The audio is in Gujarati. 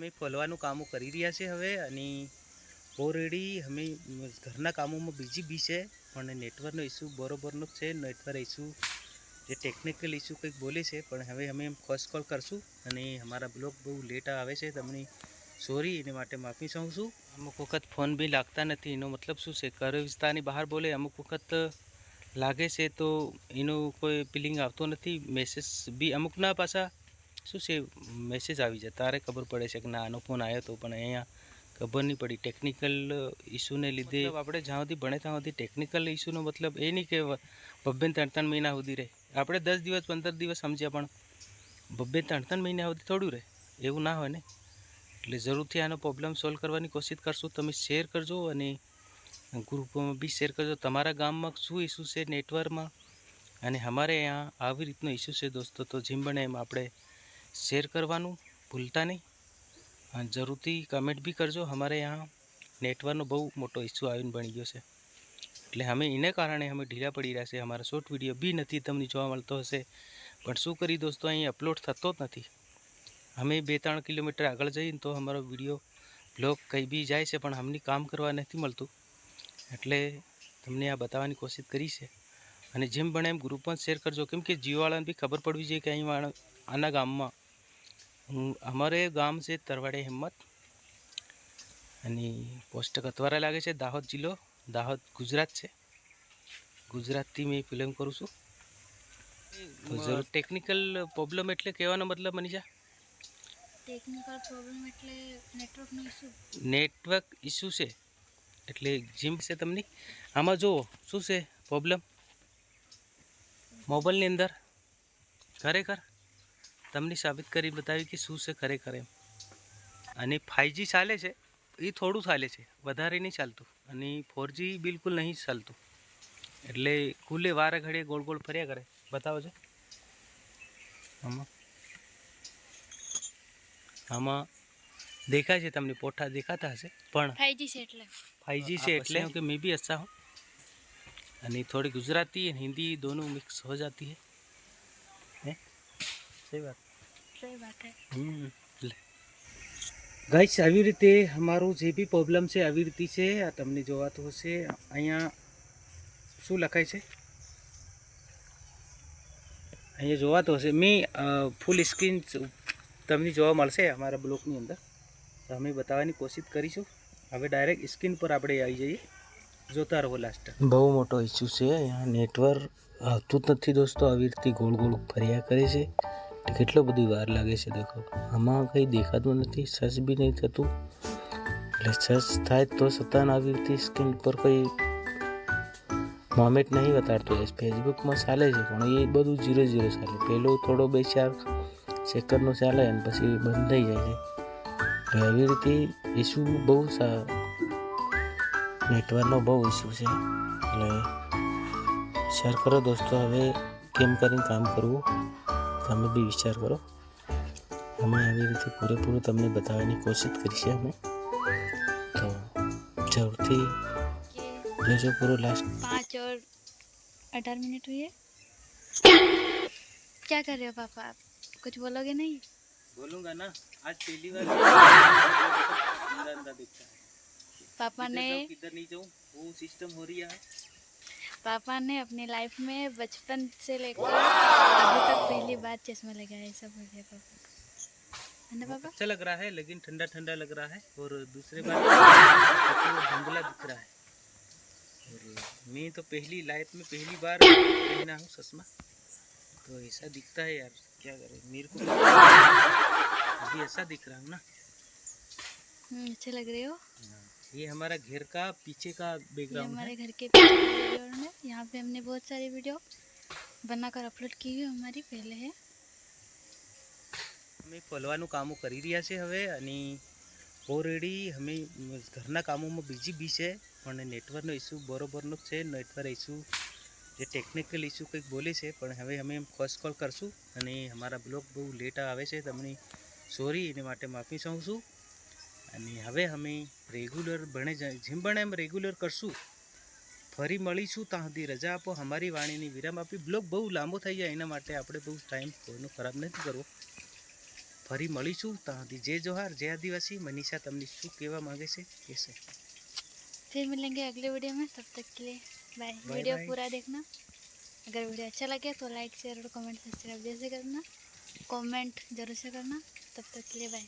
અમે ખોલવાનું કામો કરી રહ્યા છે હવે અને ઓલરેડી અમે ઘરના કામોમાં બીજી છે પણ નેટવર્કનો ઇસ્યુ બરોબરનો છે. નેટવર્ક ઇસ્યુ જે ટેકનિકલ ઇસ્યુ કંઈક બોલે છે પણ હવે અમે ફર્સ્ટ કોલ કરશું અને અમારા બ્લોગ બહુ લેટ આવે છે. તમને સોરી એને માટે માફી ચાહું છું. અમુક વખત ફોન બી લાગતા નથી. એનો મતલબ શું છે, ઘર વિસ્તારની બહાર બોલે અમુક વખત લાગે છે તો એનું કોઈ ફિલિંગ આવતો નથી. મેસેજ બી અમુકના પાછા શું છે મેસેજ આવી જાય તારે ખબર પડે છે કે ના આનો ફોન આવ્યો હતો પણ અહીંયા ખબર નહીં પડી. ટેકનિકલ ઇસ્યુને લીધે આપણે જ્યાં સુધી ભણે ત્યાં સુધી ટેકનિકલ ઇસ્યુનો મતલબ એ નહીં કે 2-3 મહિના સુધી રહે. આપણે 10 દિવસ 15 દિવસ સમજ્યા પણ 2-3 મહિના સુધી થોડું રહે, એવું ના હોય ને. એટલે જરૂરથી આનો પ્રોબ્લેમ સોલ્વ કરવાની કોશિશ કરશું. તમે શેર કરજો અને ગ્રુપમાં બી શેર કરજો. તમારા ગામમાં શું ઇસ્યુ છે નેટવર્કમાં અને અમારે અહીંયા આવી રીતનો ઇસ્યુ છે દોસ્તો. તો જેમ બને એમ આપણે શેર કરવાનું ભૂલતા નહીં અને જરૂરથી કમેન્ટ બી કરજો. અમારે यहाँ નેટવર્કનો બહુ મોટો ઇસ્યુ આવીને બની ગયો છે એટલે અમે એને કારણે અમે ઢીલા પડી રહ્યા છે. અમારા શોર્ટ વિડીયો બી નથી તમને જોવા મળતો હશે પણ શું કરી દોસ્તો અહીં અપલોડ થતો જ નથી. અમે 2-3 કિલોમીટર આગળ જઈને તો અમારો વિડીયો બ્લોગ કંઈ બી જાય છે પણ અમને કામ કરવા નથી મળતું. એટલે તમને આ બતાવવાની કોશિશ કરી છે અને જેમ બને એમ ગ્રુપમાં શેર કરજો કેમ કે જીઓવાળાને બી ખબર પડવી જોઈએ કે અહીં આના ગામમાં અમારે ગામ છે તરવાડે હિંમત અને પોસ્ટ કતવારા લાગે છે. દાહોદ જિલ્લો, દાહોદ ગુજરાત છે. ગુજરાતથી મેં ફિલ્મ કરું છું. તો જરૂર ટેકનિકલ પ્રોબ્લેમ એટલે કહેવાનો મતલબ મનીષા ટેકનિકલ પ્રોબ્લેમ એટલે નેટવર્કનો ઇસ્યુ. નેટવર્ક ઇસ્યુ છે એટલે જેમ છે તમને આમાં જુઓ શું છે પ્રોબ્લેમ મોબાઈલની અંદર ખરેખર તમને સાબિત કરી બતાવી કે શું છે ખરેખર એમ. અને 5G ચાલે છે એ થોડું ચાલે છે, વધારે નહીં ચાલતું અને 4G બિલકુલ નહીં ચાલતું. એટલે કુલે વારે ઘડીએ ગોળ ગોળ ફર્યા કરે. બતાવો છે આમાં દેખાય છે તમને પોઠા દેખાતા હશે પણ 5G છે એટલે 5G છે એટલે कि मैं भी अच्छा हूँ અને थोड़ी गुजराती और हिंदी दोनों मिक्स हो जाती है सही बात है. ગાઈસ આવી રીતે અમારું જે બી પ્રોબ્લેમ છે આવી રીતે છે. આ તમને જોવાતું હશે અહીંયા શું લખાય છે અહીંયા જોવાતું હશે. મેં ફૂલ સ્ક્રીન તમને જોવા મળશે અમારા બ્લોકની અંદર. તો અમે બતાવવાની કોશિશ કરીશું. હવે ડાયરેક્ટ સ્ક્રીન પર આપણે આવી જઈએ. જોતા રહો લાસ્ટ. બહુ મોટો ઇસ્યુ છે અહીંયા. નેટવર્ક આવતું જ નથી દોસ્તો. આવી રીતે ગોળ ગોળ ફર્યા કરે છે. કેટલો બધી વાર લાગે છે દેખો. આમાં કંઈ દેખાતું નથી, સર્ચ બી નહીં થતું. એટલે સર્ચ થાય તો છતાં આવી રીતે સ્ક્રીન પર કોઈ મોમેન્ટ નહીં બતાડતો. ફેસબુકમાં ચાલે છે પણ એ બધું 0-0 ચાલે. પહેલો થોડો 2-4 સેકન્ડનો ચાલે અને પછી બંધ થઈ જાય છે. એટલે આવી રીતે ઇસ્યુ બહુ નેટવર્કનો બહુ ઇસ્યુ છે. એટલે શેર કરો દોસ્તો. હવે કેમ કરીને કામ કરવું તમે બી વિચાર કરો. અમે આવી રીતે પૂરેપૂરું તમને બતાવવાની કોશિશ કરીએ અમે. તો જરૂરથી જોજો પૂરો लास्ट 5 और 18 मिनट हुई है. क्या कर रहे हो पापा आप? कुछ बोलोगे नहीं? बोलूंगा ना. आज पहली बार दिखता है. पापा ने किधर नहीं जाऊं वो सिस्टम हो रही है. पापा ने अपनी लाइफ में बचपन से लेकर अभी तक पहली बार चश्मा लगाया. ऐसा बोल दिया पापा. है ना पापा? अच्छा लग रहा है लेकिन ठंडा ठंडा लग रहा है और दूसरे बार धुंधला दिख रहा है. और मैं तो पहली लाइफ में पहली बार पहना हूँ चश्मा तो ऐसा दिखता है यार. क्या करें मेरे को अभी ऐसा दिख रहा हूँ ना. अच्छे लग रहे हो. ये हमारा घर का पीछे का बैकग्राउंड है. हमारे घर के पीछे का बैकग्राउंड है. यहाँ पे हमने बहुत सारी वीडियो बनाकर अपलोड की हुई हमारी पहले है. અમે ખોલવાનું કામો કરી રહ્યા છે હવે અને ઓલરેડી અમે ઘરના કામોમાં બીજી છે પણ નેટવર્કનો ઇસ્યુ બરોબરનો છે. નેટવર્ક ઇસ્યુ જે ટેકનિકલ ઇસ્યુ કંઈક બોલે છે પણ હવે અમે ફર્સ્ટ કોલ કરશું અને અમારા બ્લોગ બહુ લેટ આવે છે. તમને સોરી એને માટે માફી ચાહું છું. અને હવે અમે રેગ્યુલર જેમ બને એમ રેગ્યુલર કરશું. ફરી મળીશું ત્યાં સુધી રજા આપો. અમારી વાણીની વિરામ આપી. બ્લોગ બહુ લાંબો થઈ જાય એના માટે આપણે બહુ ટાઈમ કોઈનો ખરાબ નથી કરવો. ફરી મળીશું ત્યાં સુધી જય જોહાર જય આદિવાસી। મનીષા તમને શું કહેવા માંગે છે કહેશો? फिर मिलेंगे अगले वीडियो में, तब तक के लिए बाय। Bye video bye. पूरा देखना। अगर वीडियो अच्छा लगे तो लाइक शेयर और कमेंट सब्सक्राइब जैसे करना, कमेंट जरूर से करना। तब तक के लिए बाय।